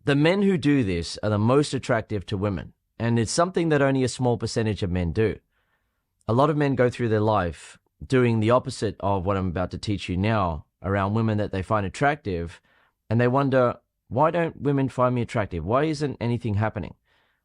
The men who do this are the most attractive to women, and it's something that only a small percentage of men do. A lot of men go through their life doing the opposite of what I'm about to teach you now around women that they find attractive, and they wonder, why don't women find me attractive? Why isn't anything happening?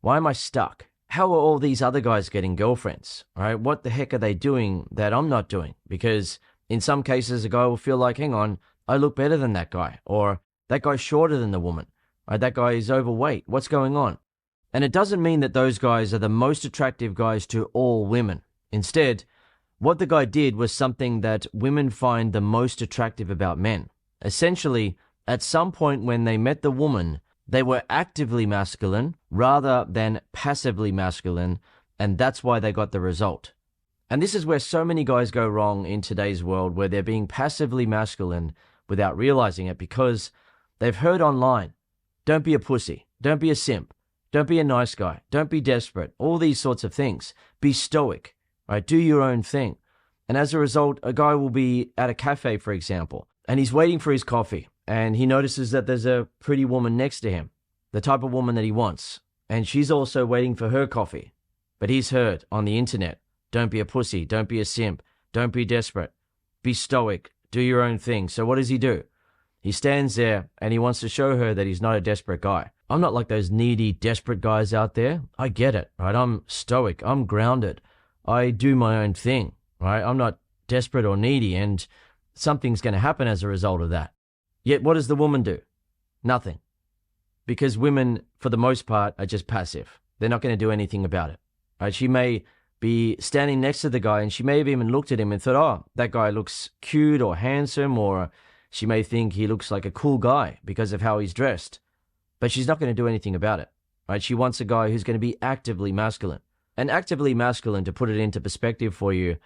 Why am I stuck? How are all these other guys getting girlfriends? All right, what the heck are they doing that I'm not doing? Because in some cases, a guy will feel like, hang on, I look better than that guy, or that guy's shorter than the woman, or that guy is overweight. What's going on? And it doesn't mean that those guys are the most attractive guys to all women. Instead, what the guy did was something that women find the most attractive about men. Essentially, at some point when they met the woman, they were actively masculine rather than passively masculine, and that's why they got the result. And this is where so many guys go wrong in today's world, where they're being passively masculine without realizing it, because they've heard online, don't be a pussy, don't be a simp, don't be a nice guy, don't be desperate, all these sorts of things. Be stoic, right? Do your own thing. And as a result, a guy will be at a cafe, for example, and he's waiting for his coffee, and he notices that there's a pretty woman next to him, the type of woman that he wants, and she's also waiting for her coffee. But he's heard on the internet, don't be a pussy, don't be a simp, don't be desperate, be stoic, do your own thing. So what does he do? He stands there and he wants to show her that he's not a desperate guy. I'm not like those needy, desperate guys out there. I get it, right? I'm stoic, I'm grounded, I do my own thing, right? I'm not desperate or needy, and something's going to happen as a result of that. Yet what does the woman do? Nothing. Because women, for the most part, are just passive. They're not going to do anything about it. Right? She may be standing next to the guy, and she may have even looked at him and thought, oh, that guy looks cute or handsome, or she may think he looks like a cool guy because of how he's dressed. But she's not going to do anything about it. Right? She wants a guy who's going to be actively masculine. And actively masculine, to put it into perspective for you,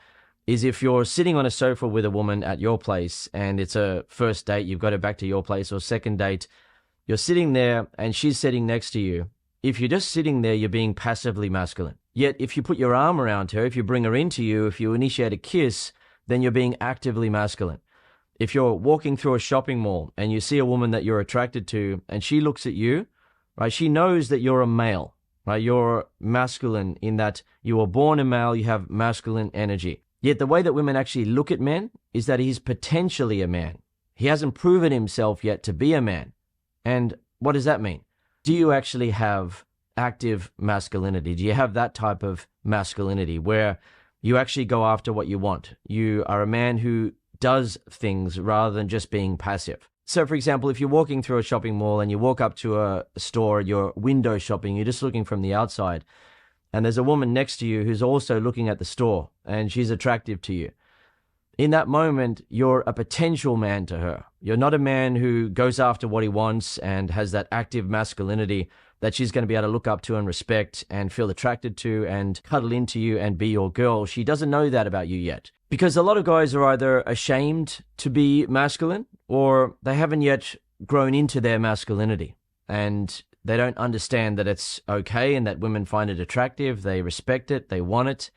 is if you're sitting on a sofa with a woman at your place and it's a first date, you've got her back to your place, or second date, you're sitting there and she's sitting next to you. If you're just sitting there, you're being passively masculine. Yet if you put your arm around her, if you bring her into you, if you initiate a kiss, then you're being actively masculine. If you're walking through a shopping mall and you see a woman that you're attracted to and she looks at you, right, she knows that you're a male, right? You're masculine in that you were born a male, you have masculine energy. Yet the way that women actually look at men is that he's potentially a man. He hasn't proven himself yet to be a man. And what does that mean? Do you actually have active masculinity? Do you have that type of masculinity where you actually go after what you want? You are a man who does things rather than just being passive. So, for example, if you're walking through a shopping mall and you walk up to a store, you're window shopping, you're just looking from the outside, and there's a woman next to you who's also looking at the store, and she's attractive to you. In that moment, you're a potential man to her. You're not a man who goes after what he wants and has that active masculinity that she's going to be able to look up to and respect and feel attracted to and cuddle into you and be your girl. She doesn't know that about you yet. Because a lot of guys are either ashamed to be masculine or they haven't yet grown into their masculinity. And they don't understand that it's okay and that women find it attractive. They respect it, they want it,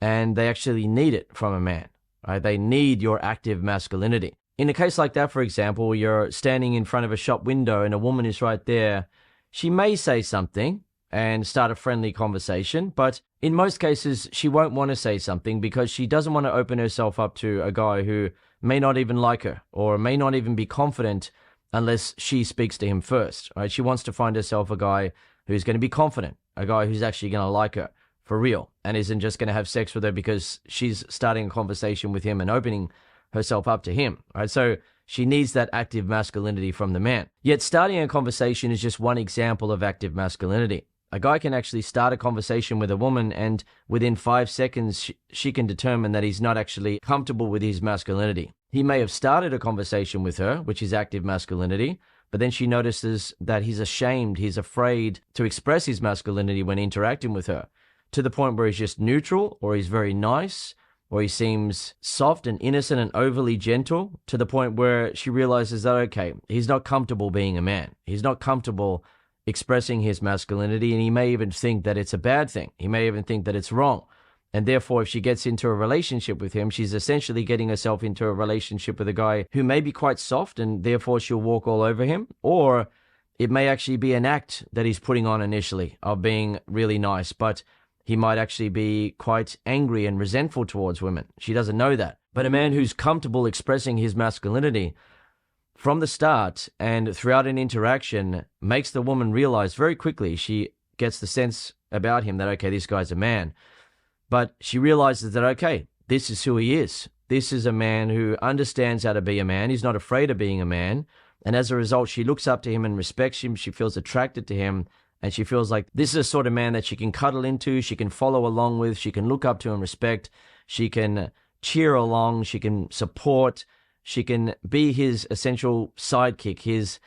and they actually need it from a man. Right? They need your active masculinity. In a case like that, for example, you're standing in front of a shop window and a woman is right there. She may say something and start a friendly conversation, but in most cases, she won't want to say something because she doesn't want to open herself up to a guy who may not even like her or may not even be confident unless she speaks to him first. Right? She wants to find herself a guy who's going to be confident, a guy who's actually going to like her for real and isn't just going to have sex with her because she's starting a conversation with him and opening herself up to him. Right? So she needs that active masculinity from the man. Yet starting a conversation is just one example of active masculinity. A guy can actually start a conversation with a woman and within 5 seconds, she can determine that he's not actually comfortable with his masculinity. He may have started a conversation with her, which is active masculinity, but then she notices that he's ashamed, he's afraid to express his masculinity when interacting with her, to the point where he's just neutral, or he's very nice, or he seems soft and innocent and overly gentle, to the point where she realizes that, okay, he's not comfortable being a man. He's not comfortable expressing his masculinity, and he may even think that it's a bad thing. He may even think that it's wrong. And therefore, if she gets into a relationship with him, she's essentially getting herself into a relationship with a guy who may be quite soft, and therefore she'll walk all over him. Or it may actually be an act that he's putting on initially of being really nice, but he might actually be quite angry and resentful towards women. She doesn't know that. But a man who's comfortable expressing his masculinity from the start and throughout an interaction makes the woman realize very quickly, she gets the sense about him that, okay, this guy's a man. But she realizes that, okay, this is who he is. This is a man who understands how to be a man. He's not afraid of being a man. And as a result, she looks up to him and respects him. She feels attracted to him. And she feels like this is a sort of man that she can cuddle into, she can follow along with, she can look up to and respect, she can cheer along, she can support, she can be his essential sidekick, his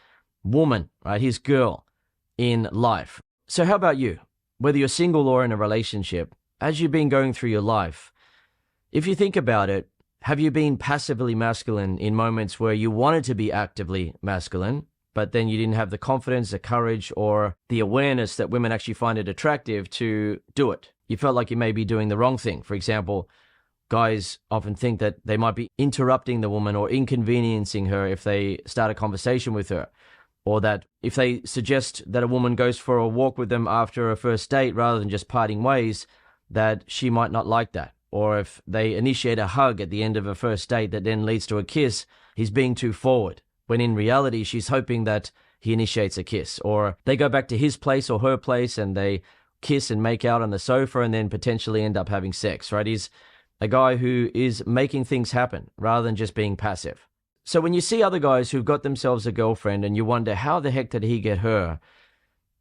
woman, right, his girl in life. So how about you? Whether you're single or in a relationship, as you've been going through your life, if you think about it, have you been passively masculine in moments where you wanted to be actively masculine, but then you didn't have the confidence, the courage, or the awareness that women actually find it attractive to do it? You felt like you may be doing the wrong thing. For example, guys often think that they might be interrupting the woman or inconveniencing her if they start a conversation with her, or that if they suggest that a woman goes for a walk with them after a first date rather than just parting ways, that she might not like that. Or if they initiate a hug at the end of a first date that then leads to a kiss, he's being too forward, when in reality she's hoping that he initiates a kiss. Or they go back to his place or her place and they kiss and make out on the sofa and then potentially end up having sex, right? He's a guy who is making things happen rather than just being passive. So when you see other guys who've got themselves a girlfriend and you wonder how the heck did he get her,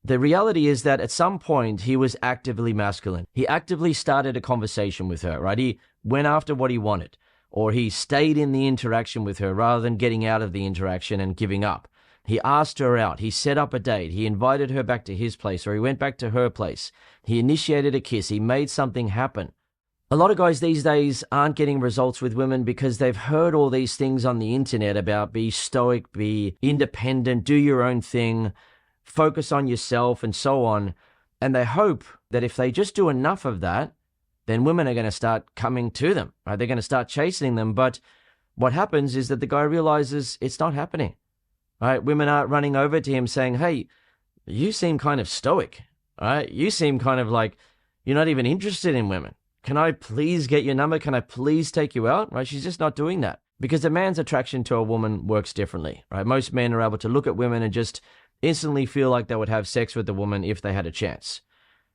the reality is that at some point he was actively masculine. He actively started a conversation with her, right? He went after what he wanted, or he stayed in the interaction with her rather than getting out of the interaction and giving up. He asked her out. He set up a date. He invited her back to his place, or he went back to her place. He initiated a kiss. He made something happen. A lot of guys these days aren't getting results with women because they've heard all these things on the internet about be stoic, be independent, do your own thing, focus on yourself, and so on. And they hope that if they just do enough of that, then women are going to start coming to them, right? They're going to start chasing them. But what happens is that the guy realizes it's not happening, right? Women aren't running over to him saying, hey, you seem kind of stoic, right? You seem kind of like you're not even interested in women. Can I please get your number? Can I please take you out? Right? She's just not doing that because a man's attraction to a woman works differently, right? Most men are able to look at women and just instantly feel like they would have sex with the woman if they had a chance,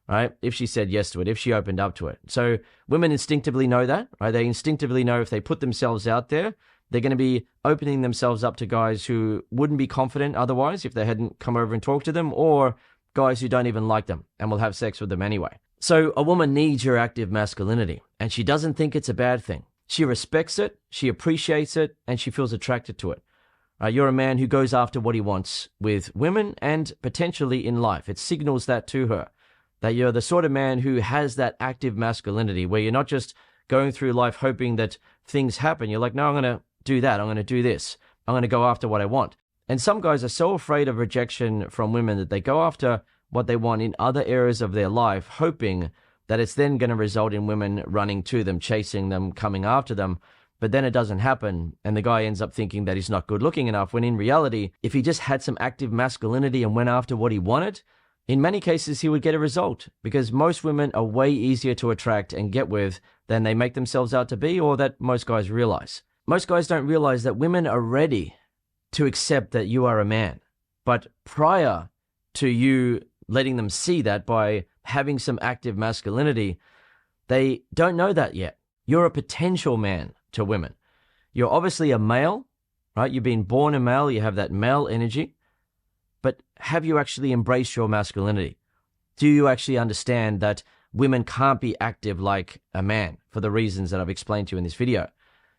right? If she said yes to it, if she opened up to it. So women instinctively know that, right? They instinctively know if they put themselves out there, they're going to be opening themselves up to guys who wouldn't be confident otherwise if they hadn't come over and talked to them, or guys who don't even like them and will have sex with them anyway. So a woman needs your active masculinity, and she doesn't think it's a bad thing. She respects it, she appreciates it, and she feels attracted to it. You're a man who goes after what he wants with women and potentially in life. It signals that to her, that you're the sort of man who has that active masculinity where you're not just going through life hoping that things happen. You're like, no, I'm going to do that. I'm going to do this. I'm going to go after what I want. And some guys are so afraid of rejection from women that they go after what they want in other areas of their life, hoping that it's then going to result in women running to them, chasing them, coming after them. But then it doesn't happen, and the guy ends up thinking that he's not good looking enough, when in reality, if he just had some active masculinity and went after what he wanted, in many cases he would get a result, because most women are way easier to attract and get with than they make themselves out to be, or that most guys realize. Most guys don't realize that women are ready to accept that you are a man. But prior to you letting them see that by having some active masculinity, they don't know that yet. You're a potential man to women. You're obviously a male, right? You've been born a male, you have that male energy, but have you actually embraced your masculinity? Do you actually understand that women can't be active like a man for the reasons that I've explained to you in this video?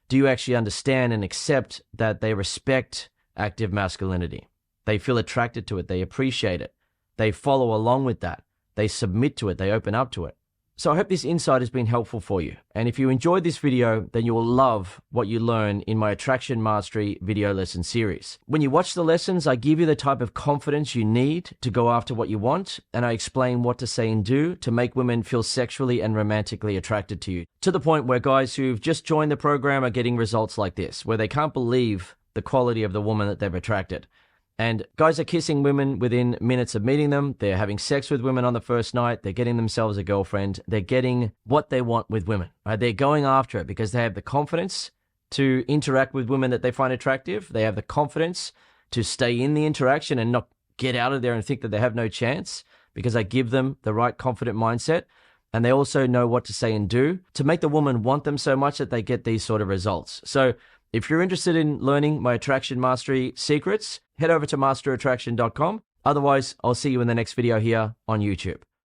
Do you actually understand and accept that they respect active masculinity? They feel attracted to it, they appreciate it, they follow along with that, they submit to it, they open up to it. So I hope this insight has been helpful for you. And if you enjoyed this video, then you will love what you learn in my Attraction Mastery video lesson series. When you watch the lessons, I give you the type of confidence you need to go after what you want, and I explain what to say and do to make women feel sexually and romantically attracted to you, to the point where guys who've just joined the program are getting results like this, where they can't believe the quality of the woman that they've attracted. And guys are kissing women within minutes of meeting them. They're having sex with women on the first night. They're getting themselves a girlfriend. They're getting what they want with women. Right? They're going after it because they have the confidence to interact with women that they find attractive. They have the confidence to stay in the interaction and not get out of there and think that they have no chance, because I give them the right confident mindset. And they also know what to say and do to make the woman want them so much that they get these sort of results. So if you're interested in learning my attraction mastery secrets, head over to masterattraction.com. Otherwise, I'll see you in the next video here on YouTube.